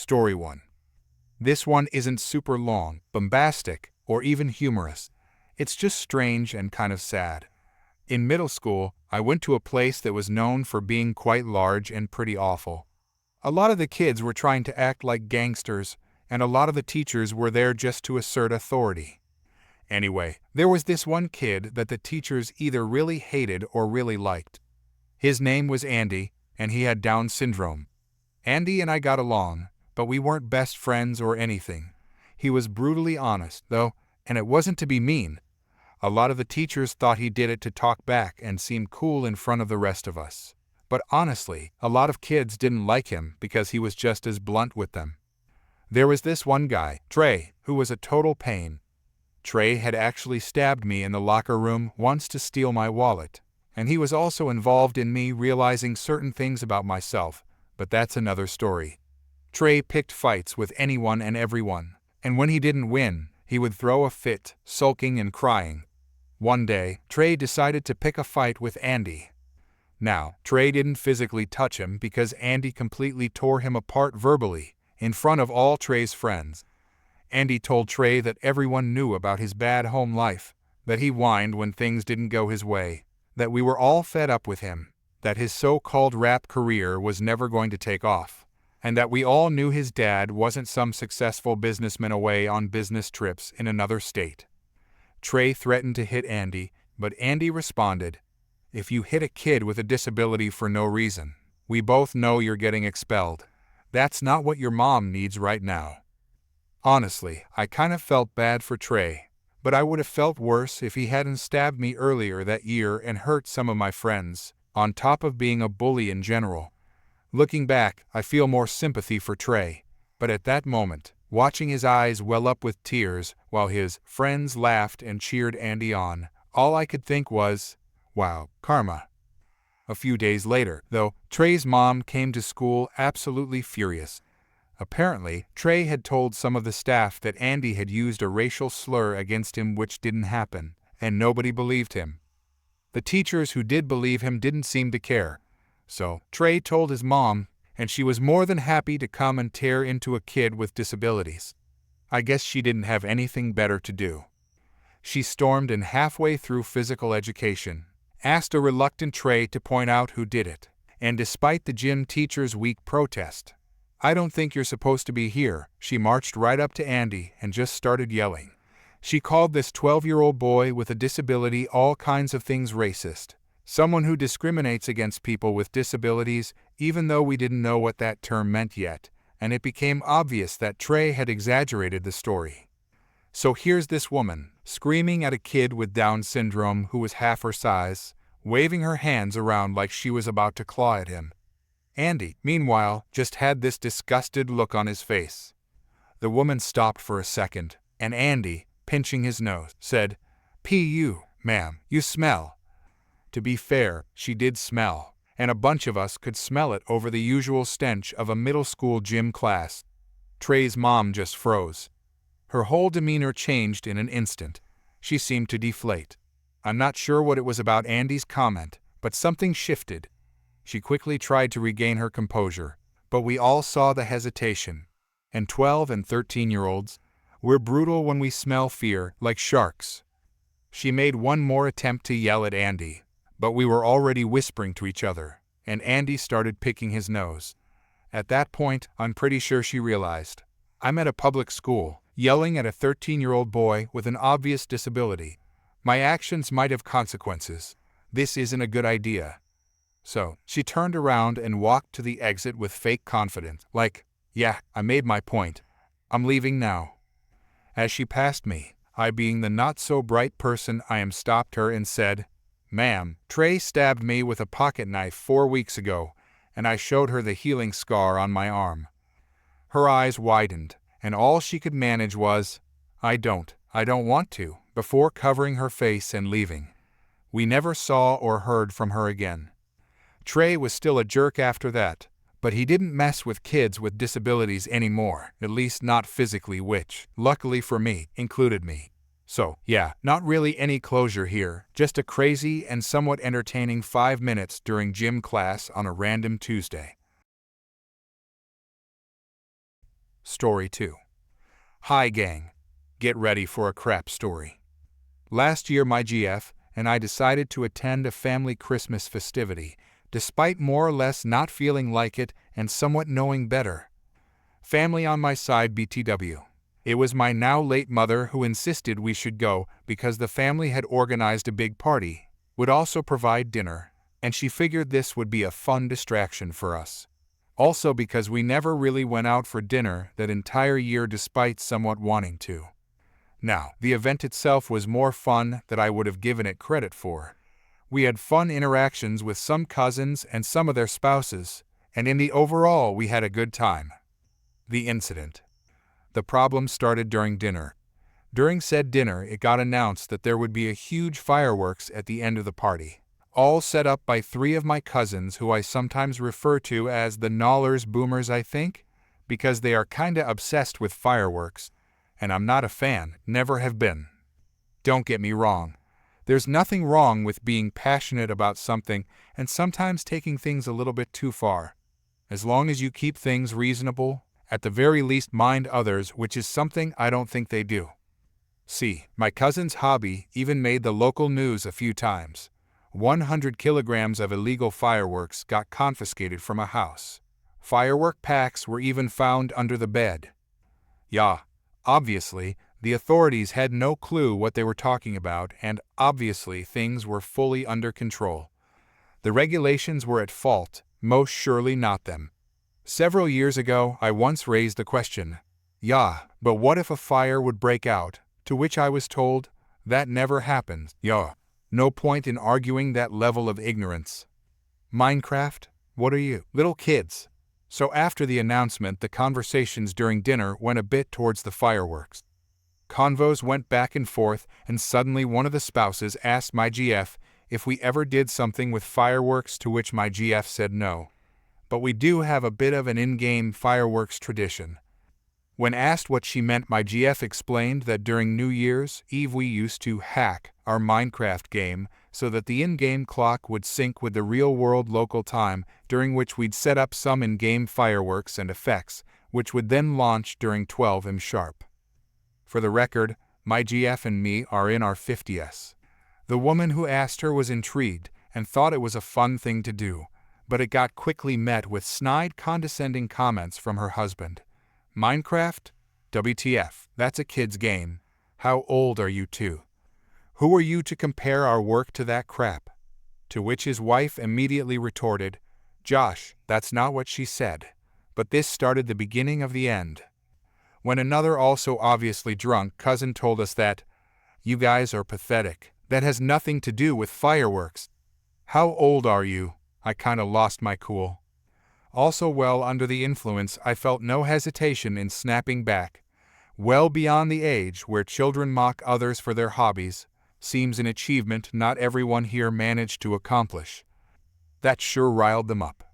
Story 1. This one isn't super long, bombastic, or even humorous. It's just strange and kind of sad. In middle school, I went to a place that was known for being quite large and pretty awful. A lot of the kids were trying to act like gangsters, and a lot of the teachers were there just to assert authority. Anyway, there was this one kid that the teachers either really hated or really liked. His name was Andy, and he had Down syndrome. Andy and I got along, but we weren't best friends or anything. He was brutally honest, though, and it wasn't to be mean. A lot of the teachers thought he did it to talk back and seem cool in front of the rest of us. But honestly, a lot of kids didn't like him because he was just as blunt with them. There was this one guy, Trey, who was a total pain. Trey had actually stabbed me in the locker room once to steal my wallet, and he was also involved in me realizing certain things about myself, but that's another story. Trey picked fights with anyone and everyone, and when he didn't win, he would throw a fit, sulking and crying. One day, Trey decided to pick a fight with Andy. Now, Trey didn't physically touch him because Andy completely tore him apart verbally, in front of all Trey's friends. Andy told Trey that everyone knew about his bad home life, that he whined when things didn't go his way, that we were all fed up with him, that his so-called rap career was never going to take off, and that we all knew his dad wasn't some successful businessman away on business trips in another state. Trey threatened to hit Andy, but Andy responded, "If you hit a kid with a disability for no reason, we both know you're getting expelled. That's not what your mom needs right now." Honestly, I kind of felt bad for Trey, but I would have felt worse if he hadn't stabbed me earlier that year and hurt some of my friends, on top of being a bully in general. Looking back, I feel more sympathy for Trey, but at that moment, watching his eyes well up with tears while his friends laughed and cheered Andy on, all I could think was, wow, karma. A few days later, though, Trey's mom came to school absolutely furious. Apparently, Trey had told some of the staff that Andy had used a racial slur against him, which didn't happen, and nobody believed him. The teachers who did believe him didn't seem to care. So, Trey told his mom, and she was more than happy to come and tear into a kid with disabilities. I guess she didn't have anything better to do. She stormed in halfway through physical education, asked a reluctant Trey to point out who did it, and despite the gym teacher's weak protest, "I don't think you're supposed to be here," she marched right up to Andy and just started yelling. She called this 12-year-old boy with a disability all kinds of things racist, someone who discriminates against people with disabilities, even though we didn't know what that term meant yet, and it became obvious that Trey had exaggerated the story. So here's this woman, screaming at a kid with Down syndrome who was half her size, waving her hands around like she was about to claw at him. Andy, meanwhile, just had this disgusted look on his face. The woman stopped for a second, and Andy, pinching his nose, said, "P.U., ma'am, you smell." To be fair, she did smell, and a bunch of us could smell it over the usual stench of a middle school gym class. Trey's mom just froze. Her whole demeanor changed in an instant. She seemed to deflate. I'm not sure what it was about Andy's comment, but something shifted. She quickly tried to regain her composure, but we all saw the hesitation. And 12 and 13-year-olds, we're brutal when we smell fear, like sharks. She made one more attempt to yell at Andy, but we were already whispering to each other, and Andy started picking his nose. At that point, I'm pretty sure she realized, I'm at a public school, yelling at a 13-year-old boy with an obvious disability. My actions might have consequences. This isn't a good idea. So, she turned around and walked to the exit with fake confidence, like, yeah, I made my point. I'm leaving now. As she passed me, I, being the not-so-bright person I am, stopped her and said, "Ma'am, Trey stabbed me with a pocket knife 4 weeks ago," and I showed her the healing scar on my arm. Her eyes widened, and all she could manage was, I don't want to," before covering her face and leaving. We never saw or heard from her again. Trey was still a jerk after that, but he didn't mess with kids with disabilities anymore, at least not physically, which, luckily for me, included me. So, yeah, not really any closure here, just a crazy and somewhat entertaining 5 minutes during gym class on a random Tuesday. Story 2. Hi gang. Get ready for a crap story. Last year my GF and I decided to attend a family Christmas festivity, despite more or less not feeling like it and somewhat knowing better. Family on my side BTW. It was my now late mother who insisted we should go because the family had organized a big party, would also provide dinner, and she figured this would be a fun distraction for us. Also because we never really went out for dinner that entire year despite somewhat wanting to. Now, the event itself was more fun than I would have given it credit for. We had fun interactions with some cousins and some of their spouses, and in the overall we had a good time. The incident. The problem started during dinner. During said dinner, it got announced that there would be a huge fireworks at the end of the party, all set up by 3 of my cousins who I sometimes refer to as the Gnawlers Boomers, I think, because they are kinda obsessed with fireworks, and I'm not a fan, never have been. Don't get me wrong. There's nothing wrong with being passionate about something and sometimes taking things a little bit too far. As long as you keep things reasonable, at the very least mind others, which is something I don't think they do. See, my cousin's hobby even made the local news a few times. 100 kilograms of illegal fireworks got confiscated from a house. Firework packs were even found under the bed. Yeah, obviously, the authorities had no clue what they were talking about, and obviously things were fully under control. The regulations were at fault, most surely not them. Several years ago, I once raised the question, yeah, but what if a fire would break out? To which I was told, that never happens. Yeah, no point in arguing that level of ignorance. Minecraft? What are you? Little kids. So after the announcement, the conversations during dinner went a bit towards the fireworks. Convos went back and forth, and suddenly one of the spouses asked my GF if we ever did something with fireworks, to which my GF said no. But we do have a bit of an in-game fireworks tradition. When asked what she meant, my GF explained that during New Year's Eve we used to hack our Minecraft game so that the in-game clock would sync with the real-world local time, during which we'd set up some in-game fireworks and effects, which would then launch during 12 am sharp. For the record, my GF and me are in our 50s. The woman who asked her was intrigued and thought it was a fun thing to do, but it got quickly met with snide, condescending comments from her husband. Minecraft? WTF, that's a kid's game. How old are you two? Who are you to compare our work to that crap? To which his wife immediately retorted, Josh, that's not what she said. But this started the beginning of the end. When another, also obviously drunk, cousin told us that, you guys are pathetic. That has nothing to do with fireworks. How old are you? I kinda lost my cool. Also well under the influence, I felt no hesitation in snapping back. Well beyond the age where children mock others for their hobbies, seems an achievement not everyone here managed to accomplish. That sure riled them up.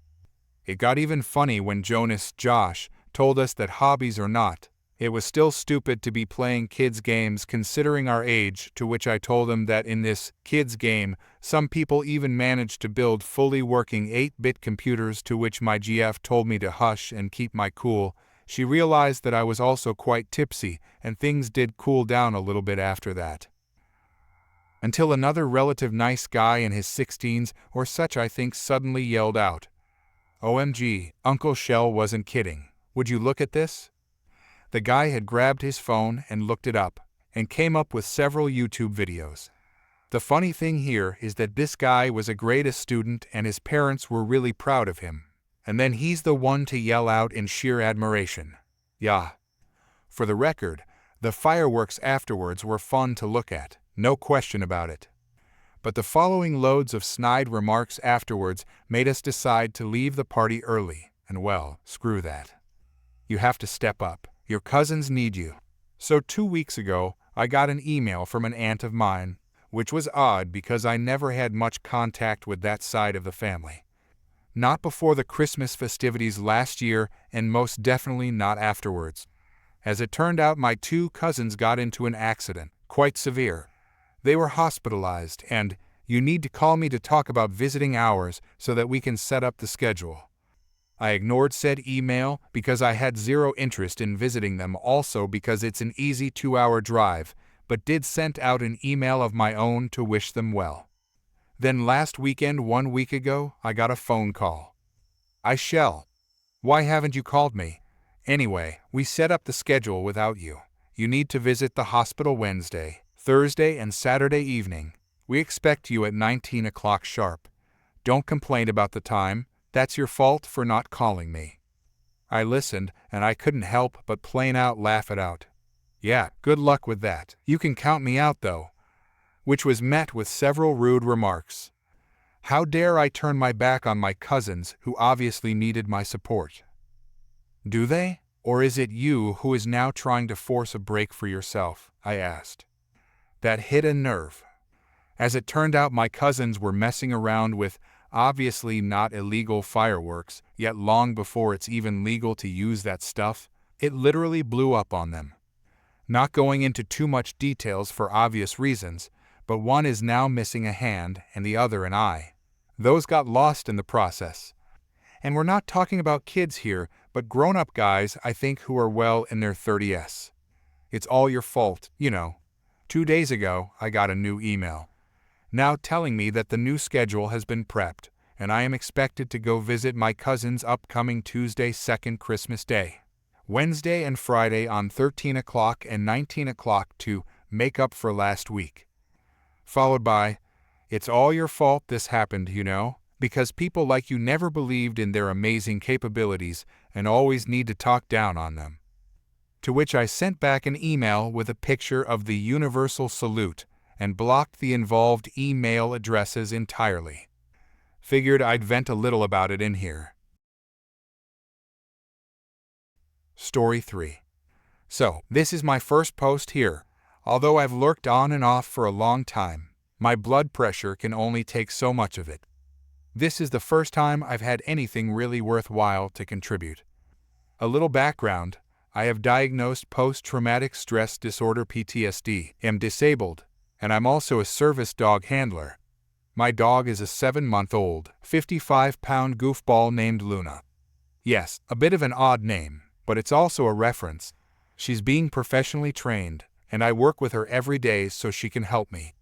It got even funny when Josh told us that hobbies or not, it was still stupid to be playing kids' games considering our age, to which I told him that in this kids' game, some people even managed to build fully working 8-bit computers, to which my GF told me to hush and keep my cool. She realized that I was also quite tipsy, and things did cool down a little bit after that. Until another relative nice guy in his 16s or such, I think, suddenly yelled out, OMG, Uncle Shell wasn't kidding. Would you look at this? The guy had grabbed his phone and looked it up, and came up with several YouTube videos. The funny thing here is that this guy was a grade student and his parents were really proud of him. And then he's the one to yell out in sheer admiration. Yeah. For the record, the fireworks afterwards were fun to look at, no question about it. But the following loads of snide remarks afterwards made us decide to leave the party early, and well, screw that. You have to step up. Your cousins need you. So 2 weeks ago, I got an email from an aunt of mine, which was odd because I never had much contact with that side of the family. Not before the Christmas festivities last year, and most definitely not afterwards. As it turned out, my 2 cousins got into an accident, quite severe. They were hospitalized, and you need to call me to talk about visiting hours so that we can set up the schedule. I ignored said email because I had zero interest in visiting them, also because it's an easy 2-hour drive, but did send out an email of my own to wish them well. Then last weekend, 1 week ago, I got a phone call. I shall. Why haven't you called me? Anyway, we set up the schedule without you. You need to visit the hospital Wednesday, Thursday, and Saturday evening. We expect you at 19 o'clock sharp. Don't complain about the time. That's your fault for not calling me. I listened, and I couldn't help but plain out laugh it out. Yeah, good luck with that. You can count me out though. Which was met with several rude remarks. How dare I turn my back on my cousins who obviously needed my support? Do they? Or is it you who is now trying to force a break for yourself? I asked. That hit a nerve. As it turned out, my cousins were messing around with obviously not illegal fireworks, yet long before it's even legal to use that stuff, it literally blew up on them. Not going into too much details for obvious reasons, but one is now missing a hand and the other an eye. Those got lost in the process. And we're not talking about kids here, but grown-up guys, I think, who are well in their 30s. It's all your fault, you know. 2 days ago, I got a new email, now telling me that the new schedule has been prepped, and I am expected to go visit my cousins upcoming Tuesday, 2nd Christmas Day, Wednesday and Friday on 13 o'clock and 19 o'clock to make up for last week. Followed by, it's all your fault this happened, you know, because people like you never believed in their amazing capabilities and always need to talk down on them. To which I sent back an email with a picture of the universal salute and blocked the involved email addresses entirely. Figured I'd vent a little about it in here. Story 3. So, this is my first post here. Although I've lurked on and off for a long time, my blood pressure can only take so much of it. This is the first time I've had anything really worthwhile to contribute. A little background: I have diagnosed post-traumatic stress disorder (PTSD), am disabled, and I'm also a service dog handler. My dog is a 7-month-old, 55-pound goofball named Luna. Yes, a bit of an odd name, but it's also a reference. She's being professionally trained, and I work with her every day so she can help me.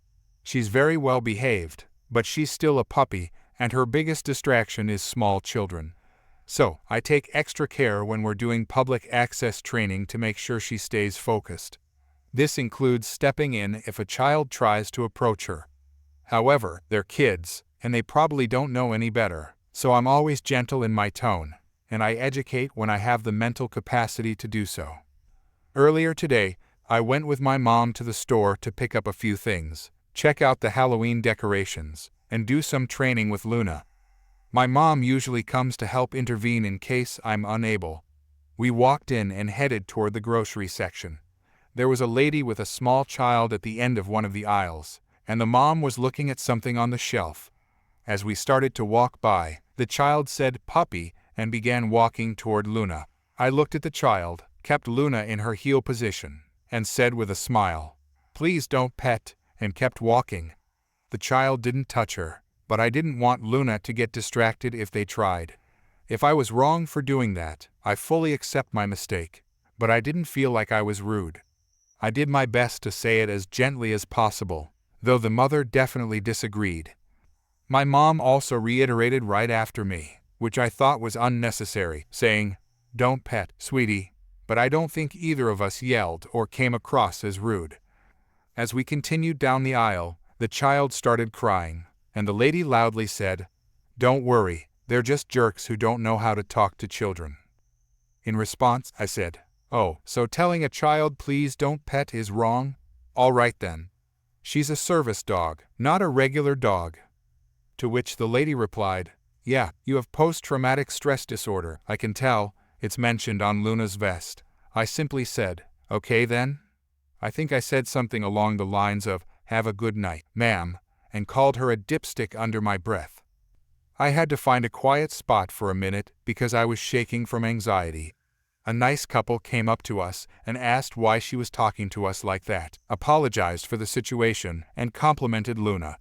She's very well behaved, but she's still a puppy, and her biggest distraction is small children. So, I take extra care when we're doing public access training to make sure she stays focused. This includes stepping in if a child tries to approach her. However, they're kids, and they probably don't know any better, so I'm always gentle in my tone, and I educate when I have the mental capacity to do so. Earlier today, I went with my mom to the store to pick up a few things, check out the Halloween decorations, and do some training with Luna. My mom usually comes to help intervene in case I'm unable. We walked in and headed toward the grocery section. There was a lady with a small child at the end of one of the aisles, and the mom was looking at something on the shelf. As we started to walk by, the child said "puppy" and began walking toward Luna. I looked at the child, kept Luna in her heel position, and said with a smile, "Please don't pet," and kept walking. The child didn't touch her, but I didn't want Luna to get distracted if they tried. If I was wrong for doing that, I fully accept my mistake, but I didn't feel like I was rude. I did my best to say it as gently as possible, though the mother definitely disagreed. My mom also reiterated right after me, which I thought was unnecessary, saying, "Don't pet, sweetie," but I don't think either of us yelled or came across as rude. As we continued down the aisle, the child started crying, and the lady loudly said, "Don't worry, they're just jerks who don't know how to talk to children." In response, I said, "Oh, so telling a child please don't pet is wrong? All right then. She's a service dog, not a regular dog." To which the lady replied, "Yeah, you have post-traumatic stress disorder, I can tell, it's mentioned on Luna's vest." I simply said, "Okay then?" I think I said something along the lines of, "Have a good night, ma'am," and called her a dipstick under my breath. I had to find a quiet spot for a minute because I was shaking from anxiety. A nice couple came up to us and asked why she was talking to us like that, apologized for the situation, and complimented Luna.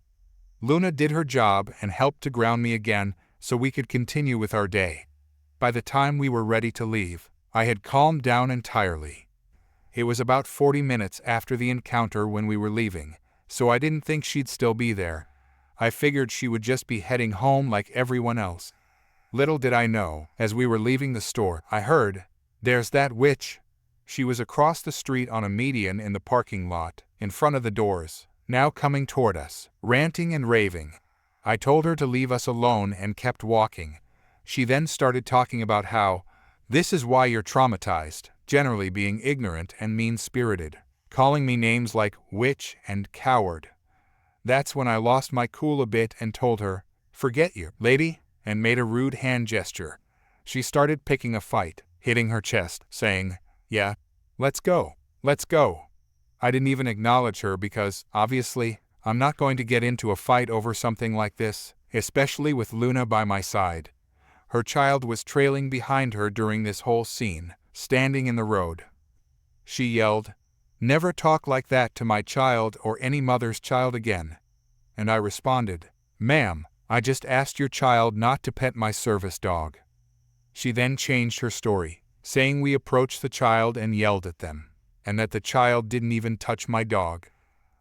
Luna did her job and helped to ground me again so we could continue with our day. By the time we were ready to leave, I had calmed down entirely. It was about 40 minutes after the encounter when we were leaving, so I didn't think she'd still be there. I figured she would just be heading home like everyone else. Little did I know, as we were leaving the store, I heard, "There's that witch." She was across the street on a median in the parking lot, in front of the doors, now coming toward us, ranting and raving. I told her to leave us alone and kept walking. She then started talking about how, "This is why you're traumatized," generally being ignorant and mean-spirited, calling me names like witch and coward. That's when I lost my cool a bit and told her, "Forget you, lady," and made a rude hand gesture. She started picking a fight, hitting her chest, saying, "Yeah, let's go, let's go." I didn't even acknowledge her because, obviously, I'm not going to get into a fight over something like this, especially with Luna by my side. Her child was trailing behind her during this whole scene, standing in the road. She yelled, "Never talk like that to my child or any mother's child again." And I responded, "Ma'am, I just asked your child not to pet my service dog." She then changed her story, saying we approached the child and yelled at them, and that the child didn't even touch my dog.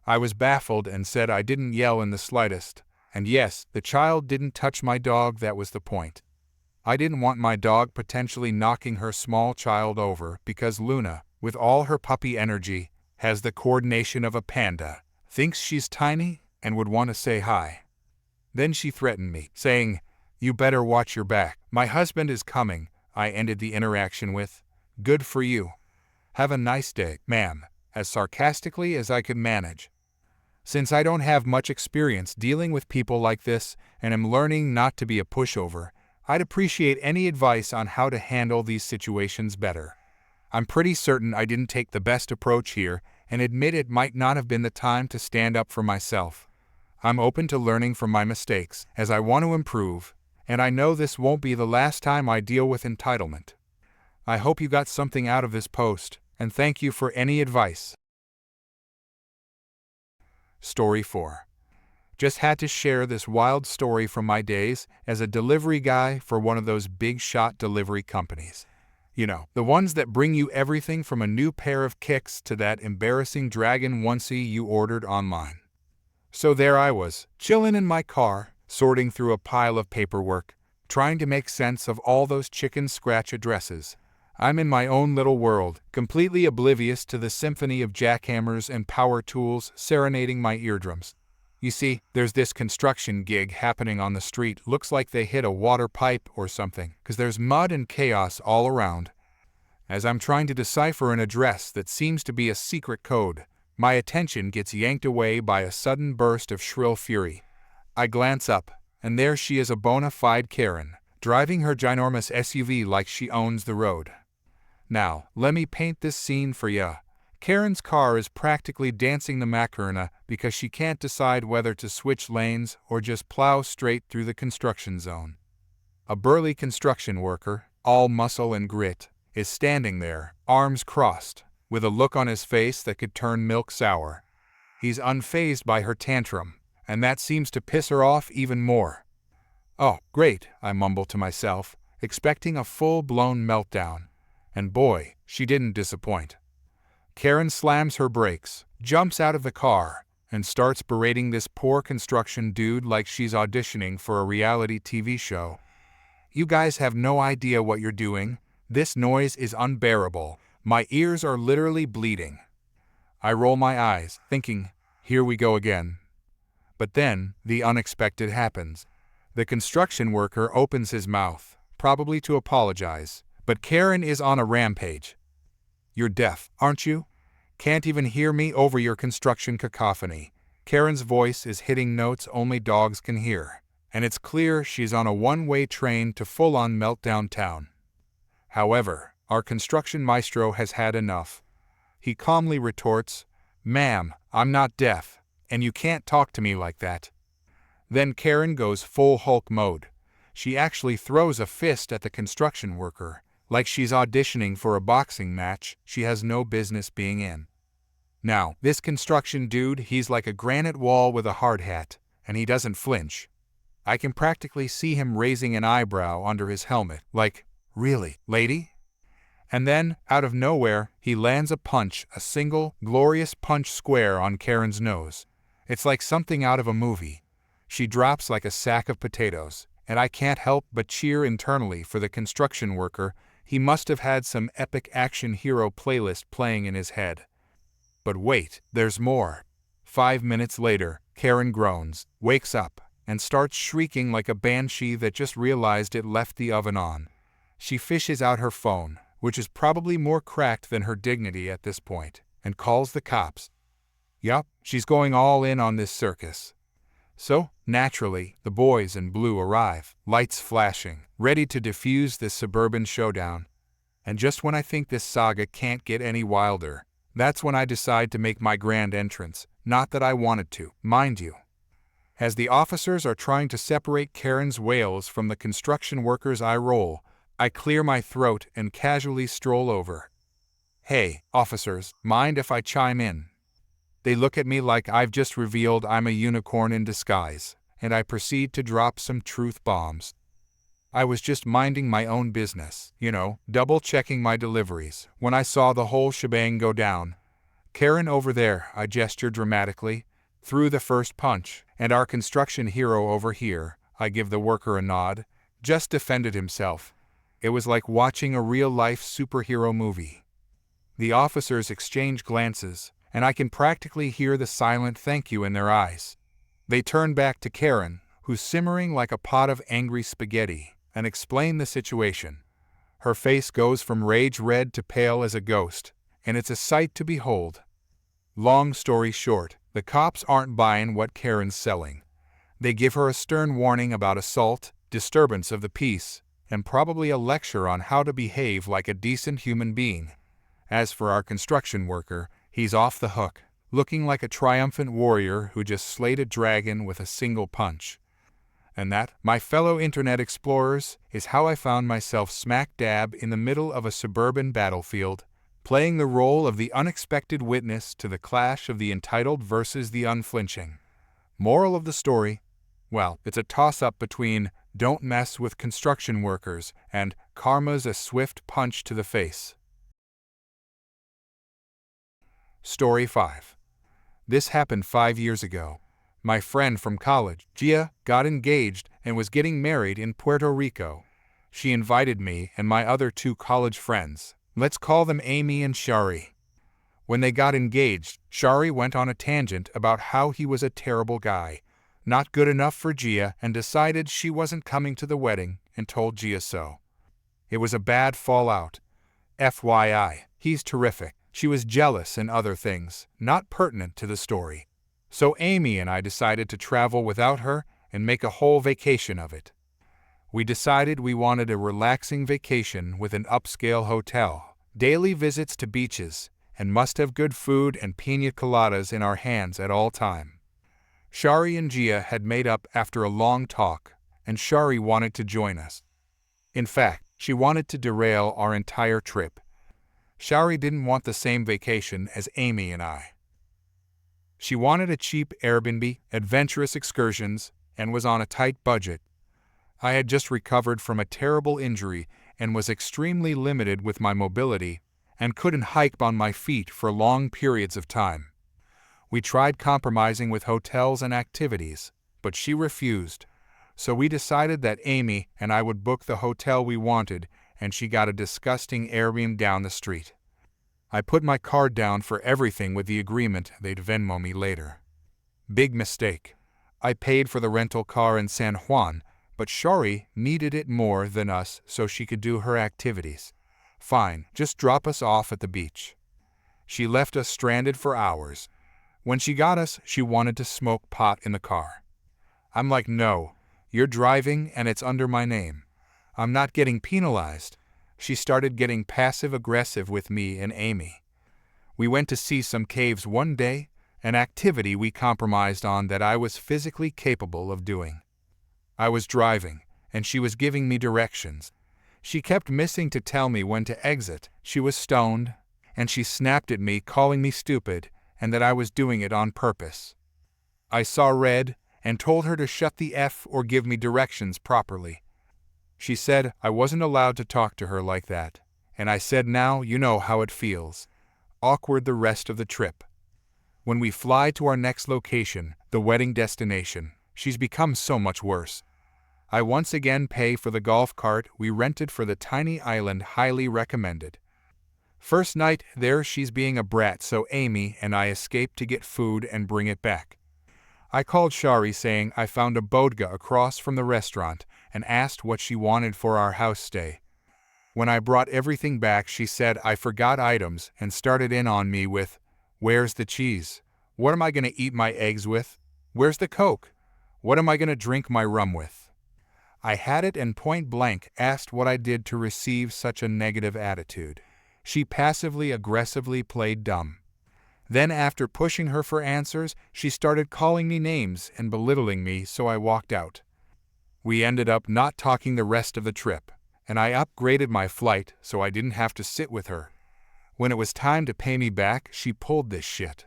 I was baffled and said I didn't yell in the slightest, and yes, the child didn't touch my dog, that was the point. I didn't want my dog potentially knocking her small child over because Luna, with all her puppy energy, has the coordination of a panda, thinks she's tiny, and would want to say hi. Then she threatened me, saying, "You better watch your back. My husband is coming." I ended the interaction with, "Good for you. Have a nice day, ma'am," as sarcastically as I could manage. Since I don't have much experience dealing with people like this and am learning not to be a pushover, I'd appreciate any advice on how to handle these situations better. I'm pretty certain I didn't take the best approach here and admit it might not have been the time to stand up for myself. I'm open to learning from my mistakes, as I want to improve, and I know this won't be the last time I deal with entitlement. I hope you got something out of this post, and thank you for any advice. Story 4. Just had to share this wild story from my days as a delivery guy for one of those big shot delivery companies. You know, the ones that bring you everything from a new pair of kicks to that embarrassing dragon onesie you ordered online. So there I was, chilling in my car, sorting through a pile of paperwork, trying to make sense of all those chicken scratch addresses. I'm in my own little world, completely oblivious to the symphony of jackhammers and power tools serenading my eardrums. You see, there's this construction gig happening on the street. Looks like they hit a water pipe or something, because there's mud and chaos all around. As I'm trying to decipher an address that seems to be a secret code, my attention gets yanked away by a sudden burst of shrill fury. I glance up, and there she is, a bona fide Karen, driving her ginormous SUV like she owns the road. Now, let me paint this scene for ya. Karen's car is practically dancing the Macarena because she can't decide whether to switch lanes or just plow straight through the construction zone. A burly construction worker, all muscle and grit, is standing there, arms crossed, with a look on his face that could turn milk sour. He's unfazed by her tantrum, and that seems to piss her off even more. "Oh, great," I mumble to myself, expecting a full-blown meltdown. And boy, she didn't disappoint. Karen slams her brakes, jumps out of the car, and starts berating this poor construction dude like she's auditioning for a reality TV show. "You guys have no idea what you're doing. This noise is unbearable. My ears are literally bleeding." I roll my eyes, thinking, here we go again. But then, the unexpected happens. The construction worker opens his mouth, probably to apologize, but Karen is on a rampage. "You're deaf, aren't you? Can't even hear me over your construction cacophony." Karen's voice is hitting notes only dogs can hear, and it's clear she's on a one-way train to full-on meltdown town. However, our construction maestro has had enough. He calmly retorts, "Ma'am, I'm not deaf, and you can't talk to me like that." Then Karen goes full Hulk mode. She actually throws a fist at the construction worker, like she's auditioning for a boxing match she has no business being in. Now, this construction dude, he's like a granite wall with a hard hat, and he doesn't flinch. I can practically see him raising an eyebrow under his helmet, like, Really, lady? And then, out of nowhere, he lands a punch, a single, glorious punch square on Karen's nose. It's like something out of a movie. She drops like a sack of potatoes, and I can't help but cheer internally for the construction worker. He must have had some epic action hero playlist playing in his head. But wait, there's more. 5 minutes later, Karen groans, wakes up, and starts shrieking like a banshee that just realized it left the oven on. She fishes out her phone, which is probably more cracked than her dignity at this point, and calls the cops. Yup, she's going all in on this circus. So, naturally, the boys in blue arrive, lights flashing, ready to defuse this suburban showdown. And just when I think this saga can't get any wilder, that's when I decide to make my grand entrance, not that I wanted to, mind you. As the officers are trying to separate Karen's wails from the construction workers' eye roll, I clear my throat and casually stroll over. Hey, officers, mind if I chime in? They look at me like I've just revealed I'm a unicorn in disguise, and I proceed to drop some truth bombs. I was just minding my own business, double-checking my deliveries, when I saw the whole shebang go down. Karen over there, I gesture dramatically, threw the first punch, and our construction hero over here, I give the worker a nod, just defended himself. It was like watching a real-life superhero movie. The officers exchange glances, and I can practically hear the silent thank you in their eyes. They turn back to Karen, who's simmering like a pot of angry spaghetti, and explain the situation. Her face goes from rage red to pale as a ghost, and it's a sight to behold. Long story short, the cops aren't buying what Karen's selling. They give her a stern warning about assault, disturbance of the peace, and probably a lecture on how to behave like a decent human being. As for our construction worker, he's off the hook, looking like a triumphant warrior who just slayed a dragon with a single punch. And that, my fellow internet explorers, is how I found myself smack dab in the middle of a suburban battlefield, playing the role of the unexpected witness to the clash of the entitled versus the unflinching. Moral of the story? Well, it's a toss-up between don't mess with construction workers and karma's a swift punch to the face. Story 5. This happened 5 years ago. My friend from college, Gia, got engaged and was getting married in Puerto Rico. She invited me and my other 2 college friends. Let's call them Amy and Shari. When they got engaged, Shari went on a tangent about how he was a terrible guy, not good enough for Gia, and decided she wasn't coming to the wedding and told Gia so. It was a bad fallout. FYI, he's terrific. She was jealous and other things, not pertinent to the story. So Amy and I decided to travel without her and make a whole vacation of it. We decided we wanted a relaxing vacation with an upscale hotel, daily visits to beaches, and must have good food and pina coladas in our hands at all time. Shari and Gia had made up after a long talk, and Shari wanted to join us. In fact, she wanted to derail our entire trip. Shari didn't want the same vacation as Amy and I. She wanted a cheap Airbnb, adventurous excursions, and was on a tight budget. I had just recovered from a terrible injury and was extremely limited with my mobility and couldn't hike on my feet for long periods of time. We tried compromising with hotels and activities, but she refused. So we decided that Amy and I would book the hotel we wanted, and she got a disgusting Airbnb down the street. I put my card down for everything with the agreement they'd Venmo me later. Big mistake. I paid for the rental car in San Juan, but Shari needed it more than us so she could do her activities. Fine, just drop us off at the beach. She left us stranded for hours. When she got us, she wanted to smoke pot in the car. I'm like, no, you're driving and it's under my name. I'm not getting penalized. She started getting passive-aggressive with me and Amy. We went to see some caves one day, an activity we compromised on that I was physically capable of doing. I was driving, and she was giving me directions. She kept missing to tell me when to exit. She was stoned, and she snapped at me calling me stupid and that I was doing it on purpose. I saw red and told her to shut the F or give me directions properly. She said I wasn't allowed to talk to her like that. And I said, now you know how it feels. Awkward the rest of the trip. When we fly to our next location, the wedding destination, she's become so much worse. I once again pay for the golf cart we rented for the tiny island, highly recommended. First night there she's being a brat, so Amy and I escape to get food and bring it back. I called Shari saying I found a bodega across from the restaurant and asked what she wanted for our house stay. When I brought everything back she said I forgot items and started in on me with, "Where's the cheese? What am I going to eat my eggs with? Where's the Coke? What am I going to drink my rum with?" I had it and point blank asked what I did to receive such a negative attitude. She passively aggressively played dumb. Then after pushing her for answers, she started calling me names and belittling me, so I walked out. We ended up not talking the rest of the trip, and I upgraded my flight so I didn't have to sit with her. When it was time to pay me back, she pulled this shit.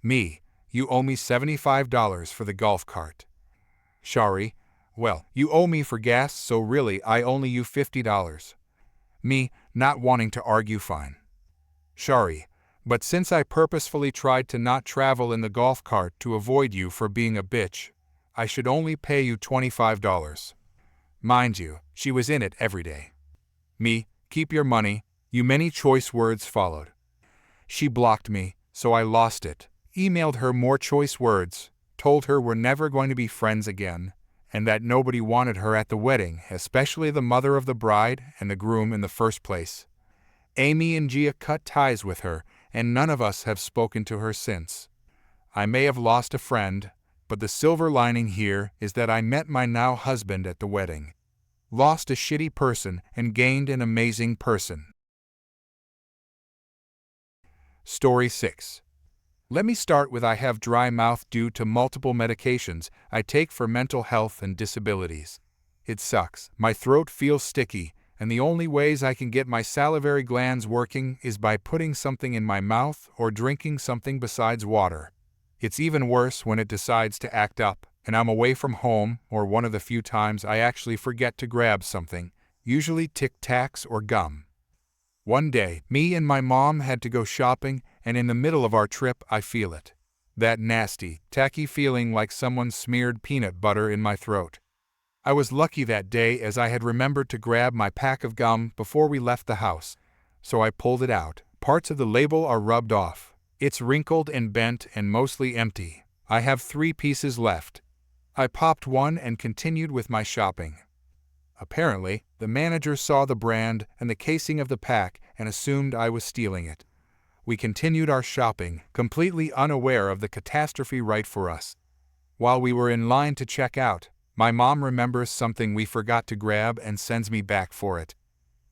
Me, you owe me $75 for the golf cart. Shari, well, you owe me for gas, so really I only you $50. Me, not wanting to argue, fine. Shari, but since I purposefully tried to not travel in the golf cart to avoid you for being a bitch, I should only pay you $25. Mind you, she was in it every day. Me, keep your money, you. Many choice words followed. She blocked me, so I lost it, emailed her more choice words, told her we're never going to be friends again, and that nobody wanted her at the wedding, especially the mother of the bride and the groom in the first place. Amy and Gia cut ties with her, and none of us have spoken to her since. I may have lost a friend, but the silver lining here is that I met my now husband at the wedding. Lost a shitty person and gained an amazing person. Story 6. Let me start with I have dry mouth due to multiple medications I take for mental health and disabilities. It sucks. My throat feels sticky, and the only ways I can get my salivary glands working is by putting something in my mouth or drinking something besides water. It's even worse when it decides to act up, and I'm away from home, or one of the few times I actually forget to grab something, usually Tic Tacs or gum. One day, me and my mom had to go shopping, and in the middle of our trip I feel it. That nasty, tacky feeling like someone smeared peanut butter in my throat. I was lucky that day as I had remembered to grab my pack of gum before we left the house, so I pulled it out. Parts of the label are rubbed off. It's wrinkled and bent and mostly empty. I have 3 pieces left. I popped one and continued with my shopping. Apparently, the manager saw the brand and the casing of the pack and assumed I was stealing it. We continued our shopping, completely unaware of the catastrophe right for us. While we were in line to check out, my mom remembers something we forgot to grab and sends me back for it.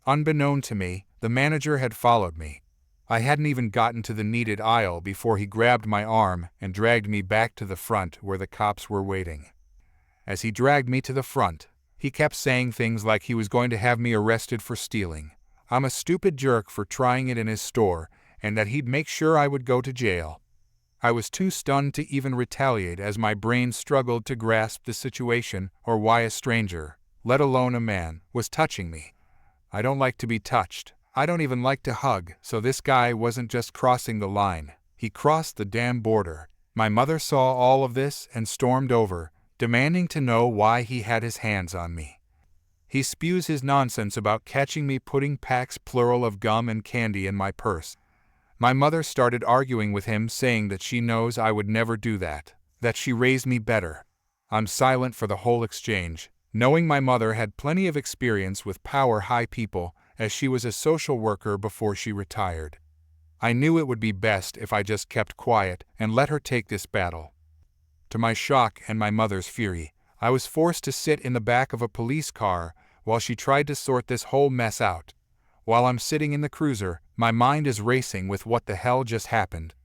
Unbeknown to me, the manager had followed me. I hadn't even gotten to the needed aisle before he grabbed my arm and dragged me back to the front where the cops were waiting. As he dragged me to the front, he kept saying things like he was going to have me arrested for stealing. I'm a stupid jerk for trying it in his store, and that he'd make sure I would go to jail. I was too stunned to even retaliate as my brain struggled to grasp the situation or why a stranger, let alone a man, was touching me. I don't like to be touched. I don't even like to hug, so this guy wasn't just crossing the line. He crossed the damn border. My mother saw all of this and stormed over, demanding to know why he had his hands on me. He spews his nonsense about catching me putting packs plural of gum and candy in my purse. My mother started arguing with him, saying that she knows I would never do that she raised me better. I'm silent for the whole exchange, knowing my mother had plenty of experience with power-high people, as she was a social worker before she retired. I knew it would be best if I just kept quiet and let her take this battle. To my shock and my mother's fury, I was forced to sit in the back of a police car while she tried to sort this whole mess out. While I'm sitting in the cruiser, my mind is racing with what the hell just happened.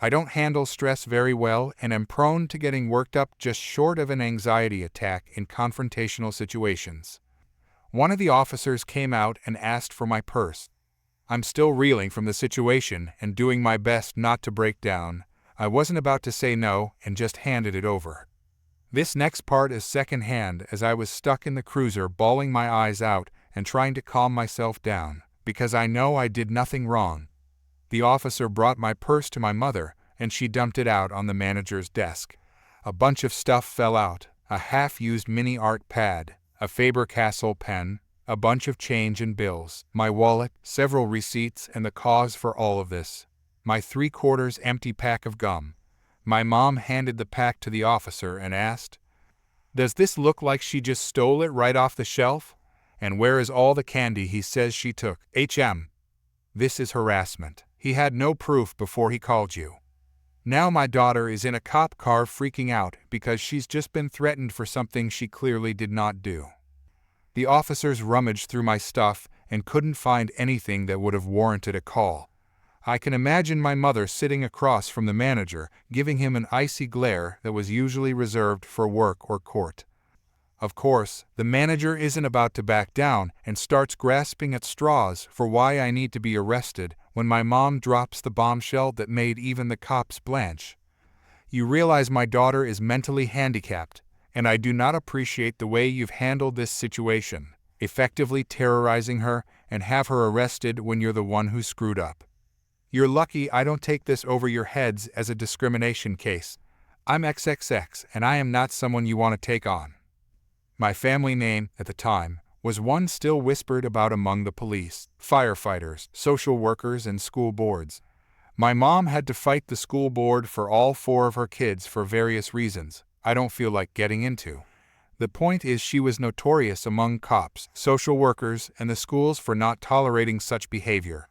I don't handle stress very well and am prone to getting worked up just short of an anxiety attack in confrontational situations. One of the officers came out and asked for my purse. I'm still reeling from the situation and doing my best not to break down. I wasn't about to say no and just handed it over. This next part is secondhand, as I was stuck in the cruiser bawling my eyes out and trying to calm myself down, because I know I did nothing wrong. The officer brought my purse to my mother, and she dumped it out on the manager's desk. A bunch of stuff fell out: a half-used mini art pad, a Faber-Castell pen, a bunch of change and bills, my wallet, several receipts, and the cause for all of this: my 3/4 empty pack of gum. My mom handed the pack to the officer and asked, "Does this look like she just stole it right off the shelf? And where is all the candy he says she took?" This is harassment. He had no proof before he called you. Now my daughter is in a cop car freaking out because she's just been threatened for something she clearly did not do. The officers rummaged through my stuff and couldn't find anything that would have warranted a call. I can imagine my mother sitting across from the manager, giving him an icy glare that was usually reserved for work or court. Of course, the manager isn't about to back down and starts grasping at straws for why I need to be arrested when my mom drops the bombshell that made even the cops blanch. "You realize my daughter is mentally handicapped, and I do not appreciate the way you've handled this situation, effectively terrorizing her and have her arrested when you're the one who screwed up. You're lucky I don't take this over your heads as a discrimination case. I'm XXX, and I am not someone you want to take on." My family name, at the time, was one still whispered about among the police, firefighters, social workers, and school boards. My mom had to fight the school board for all 4 of her kids for various reasons I don't feel like getting into. The point is, she was notorious among cops, social workers, and the schools for not tolerating such behavior.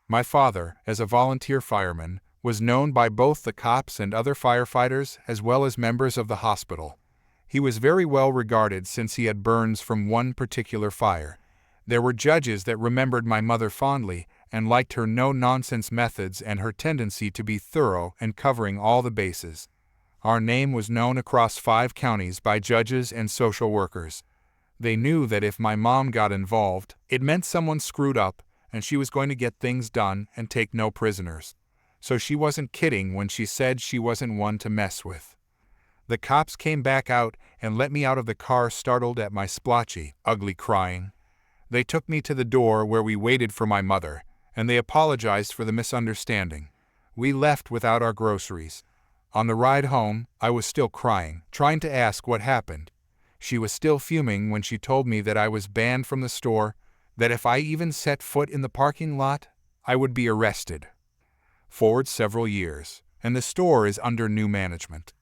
My father, as a volunteer fireman, was known by both the cops and other firefighters as well as members of the hospital. He was very well regarded since he had burns from one particular fire. There were judges that remembered my mother fondly and liked her no-nonsense methods and her tendency to be thorough and covering all the bases. Our name was known across 5 counties by judges and social workers. They knew that if my mom got involved, it meant someone screwed up and she was going to get things done and take no prisoners. So she wasn't kidding when she said she wasn't one to mess with. The cops came back out and let me out of the car, startled at my splotchy, ugly crying. They took me to the door where we waited for my mother, and they apologized for the misunderstanding. We left without our groceries. On the ride home, I was still crying, trying to ask what happened. She was still fuming when she told me that I was banned from the store, that if I even set foot in the parking lot, I would be arrested. Forward several years, and the store is under new management.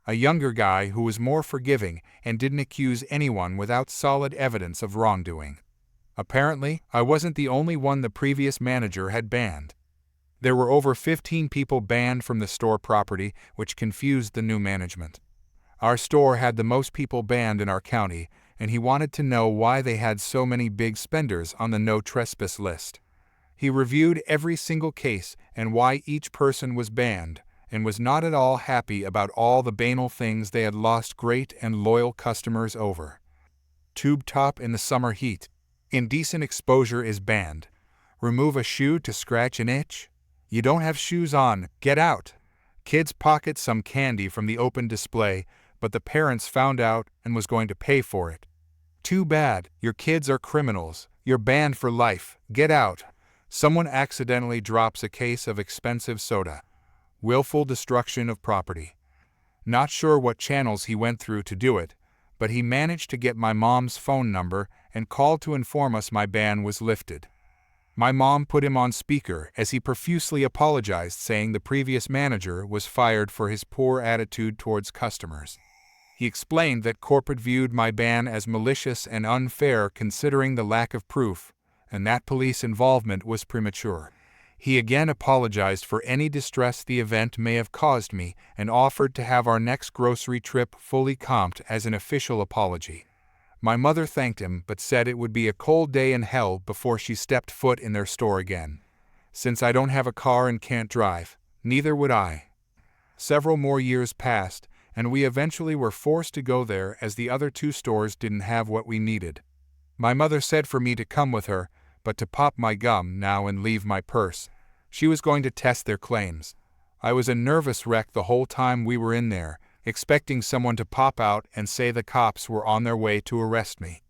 A younger guy who was more forgiving and didn't accuse anyone without solid evidence of wrongdoing. Apparently, I wasn't the only one the previous manager had banned. There were over 15 people banned from the store property, which confused the new management. Our store had the most people banned in our county, and he wanted to know why they had so many big spenders on the no trespass list. He reviewed every single case and why each person was banned, and was not at all happy about all the banal things they had lost great and loyal customers over. Tube top in the summer heat. Indecent exposure is banned. Remove a shoe to scratch an itch. You don't have shoes on, get out. Kids pocket some candy from the open display, but the parents found out and was going to pay for it. Too bad, your kids are criminals. You're banned for life, get out. Someone accidentally drops a case of expensive soda. Willful destruction of property. Not sure what channels he went through to do it, but he managed to get my mom's phone number and called to inform us my ban was lifted. My mom put him on speaker as he profusely apologized, saying the previous manager was fired for his poor attitude towards customers. He explained that corporate viewed my ban as malicious and unfair considering the lack of proof, and that police involvement was premature. He again apologized for any distress the event may have caused me and offered to have our next grocery trip fully comped as an official apology. My mother thanked him but said it would be a cold day in hell before she stepped foot in their store again. Since I don't have a car and can't drive, neither would I. Several more years passed, and we eventually were forced to go there as the other 2 stores didn't have what we needed. My mother said for me to come with her, but to pop my gum now and leave my purse. She was going to test their claims. I was a nervous wreck the whole time we were in there, expecting someone to pop out and say the cops were on their way to arrest me.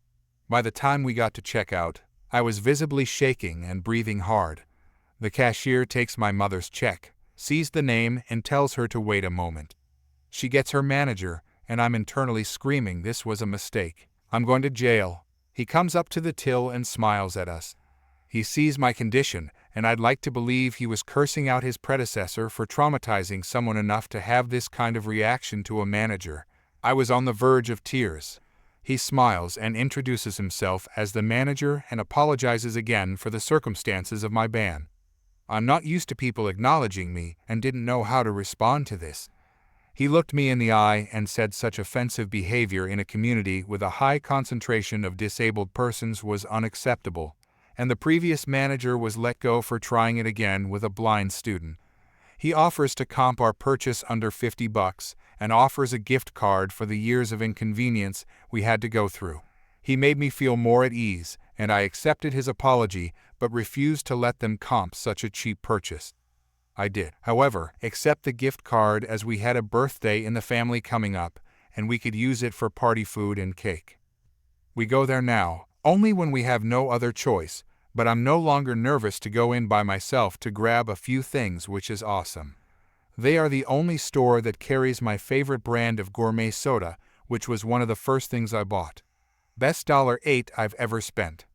By the time we got to checkout, I was visibly shaking and breathing hard. The cashier takes my mother's check, sees the name, and tells her to wait a moment. She gets her manager, and I'm internally screaming this was a mistake. I'm going to jail. He comes up to the till and smiles at us. He sees my condition, and I'd like to believe he was cursing out his predecessor for traumatizing someone enough to have this kind of reaction to a manager. I was on the verge of tears. He smiles and introduces himself as the manager and apologizes again for the circumstances of my ban. I'm not used to people acknowledging me and didn't know how to respond to this. He looked me in the eye and said such offensive behavior in a community with a high concentration of disabled persons was unacceptable, and the previous manager was let go for trying it again with a blind student. He offers to comp our purchase under $50 and offers a gift card for the years of inconvenience we had to go through. He made me feel more at ease, and I accepted his apology but refused to let them comp such a cheap purchase. I did, however, accept the gift card as we had a birthday in the family coming up, and we could use it for party food and cake. We go there now, only when we have no other choice, but I'm no longer nervous to go in by myself to grab a few things, which is awesome. They are the only store that carries my favorite brand of gourmet soda, which was one of the first things I bought. Best $8 I've ever spent.